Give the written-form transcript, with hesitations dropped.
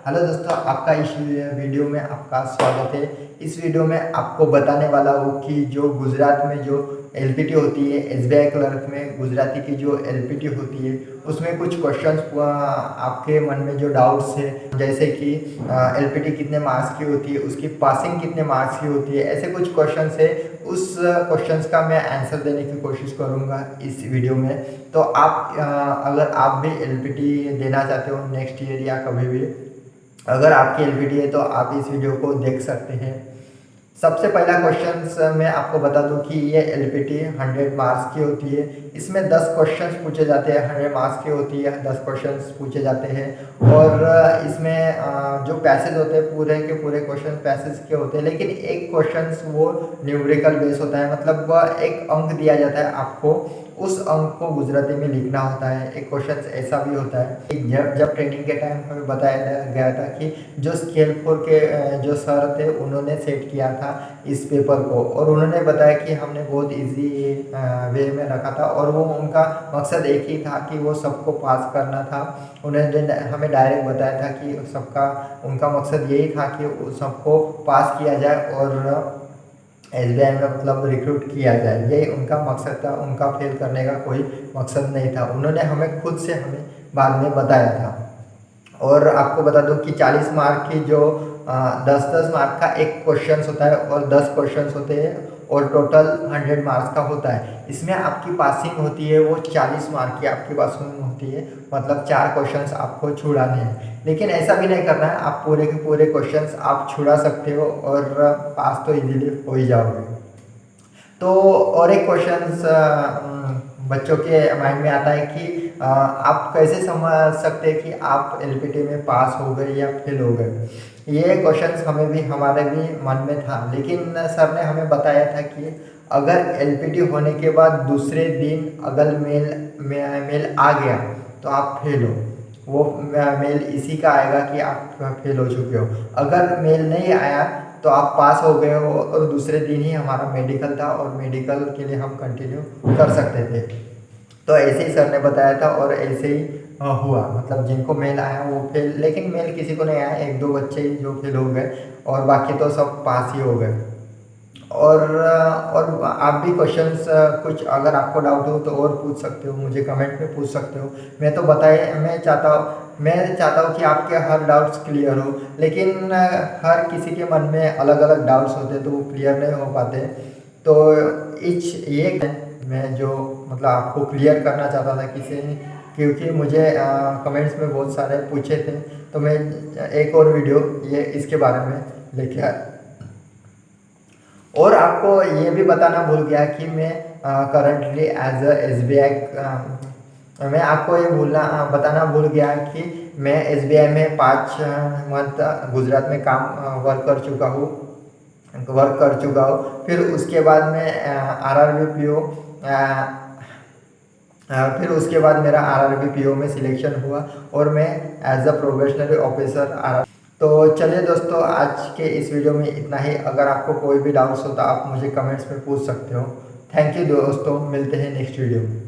Hello दोस्तों, आपका इस वीडियो में आपका स्वागत है। इस वीडियो में आपको बताने वाला हूँ कि जो गुजरात में जो एलपीटी होती है, एसबीआई क्लर्क में गुजराती की जो एलपीटी होती है उसमें कुछ क्वेश्चंस आपके मन में जो डाउट्स है, जैसे कि एलपीटी कितने मार्क्स की होती है, उसकी पासिंग कितने मार्क्स की होती है, ऐसे कुछ क्वेश्चंस है। उस क्वेश्चंस का मैं आंसर देने की कोशिश करूँगा इस वीडियो में। तो आप अगर आप भी एलपीटी देना चाहते हो नेक्स्ट ईयर या कभी भी, अगर आपकी एलपीटी है तो आप इस वीडियो को देख सकते हैं। सबसे पहला क्वेश्चन मैं आपको बता दूं कि ये एलपीटी 100 मार्क्स की होती है। इसमें 10 क्वेश्चंस पूछे जाते हैं, 100 मार्क्स की होती है, 10 क्वेश्चंस पूछे जाते हैं। और इसमें जो पैसेज होते हैं पूरे के पूरे क्वेश्चन पैसेज के होते हैं, लेकिन एक क्वेश्चन वो न्यूमेरिकल बेस होता है, मतलब एक अंक दिया जाता है आपको, उस अंक को गुजराती में लिखना होता है। एक क्वेश्चन ऐसा भी होता है, जब ट्रेनिंग के टाइम हमें बताया गया था कि जो स्केल 4 के जो सर थे उन्होंने सेट किया था इस पेपर को, और उन्होंने बताया कि हमने बहुत इजी वे में रखा था, और वो उनका मकसद एक ही था कि वो सबको पास करना था। उन्होंने हमें डायरेक्ट बताया था कि सबका उनका मकसद यही था कि सबको पास किया जाए और एसबीआई में मतलब रिक्रूट किया जाए, यही उनका मकसद था। उनका फेल करने का कोई मकसद नहीं था। उन्होंने हमें खुद से हमें बाद में बताया था। और आपको बता दूं कि 40 मार्क की जो 10-10 मार्क का एक क्वेश्चन होता है और 10 क्वेश्चन होते हैं, और टोटल 100 मार्क्स का होता है। इसमें आपकी पासिंग होती है वो 40 मार्क की आपकी पासिंग होती है, मतलब 4 क्वेश्चंस आपको छुड़ाने हैं। लेकिन ऐसा भी नहीं करना है, आप पूरे के पूरे क्वेश्चंस आप छुड़ा सकते हो और पास तो इजीली हो ही जाओगे। तो और एक क्वेश्चन बच्चों के माइंड में आता है कि आप कैसे समझ सकते हैं कि आप एलपीटी में पास हो गए या फेल हो गए। ये क्वेश्चंस हमें भी हमारे भी मन में था, लेकिन सर ने हमें बताया था कि अगर एलपीटी होने के बाद दूसरे दिन अगर मेल आ गया तो आप फेल हो। वो मेल इसी का आएगा कि आप फेल हो चुके हो। अगर मेल नहीं आया तो आप पास हो गए हो, और दूसरे दिन ही हमारा मेडिकल था और मेडिकल के लिए हम कंटिन्यू कर सकते थे। तो ऐसे ही सर ने बताया था और ऐसे ही हुआ, मतलब जिनको मेल आया वो फेल, लेकिन मेल किसी को नहीं आया, 1-2 बच्चे ही जो फेल हो गए और बाकी तो सब पास ही हो गए। और आप भी क्वेश्चंस कुछ अगर आपको डाउट हो तो और पूछ सकते हो, मुझे कमेंट में पूछ सकते हो। मैं चाहता हूँ कि आपके हर डाउट्स क्लियर हो, लेकिन हर किसी के मन में अलग अलग डाउट्स होते हैं तो वो क्लियर नहीं हो पाते। तो ये मैं जो मतलब आपको क्लियर करना चाहता था किसी ने, क्योंकि मुझे कमेंट्स में बहुत सारे पूछे थे, तो मैं एक और वीडियो ये इसके बारे में लेके आया। और आपको ये भी बताना भूल गया कि मैं करंटली एज अ एसबीआई, मैं आपको ये बताना भूल गया कि मैं एसबीआई में 5 मंथ गुजरात में वर्क कर चुका हूँ। फिर उसके बाद मैं आरआरबी पीओ, फिर उसके बाद मेरा आरआरबी पीओ में सिलेक्शन हुआ और मैं एज अ प्रोबेशनरी ऑफिसर आर। तो चलिए दोस्तों, आज के इस वीडियो में इतना ही। अगर आपको कोई भी डाउट्स हो तो आप मुझे कमेंट्स में पूछ सकते हो। थैंक यू दोस्तों, मिलते हैं नेक्स्ट वीडियो में।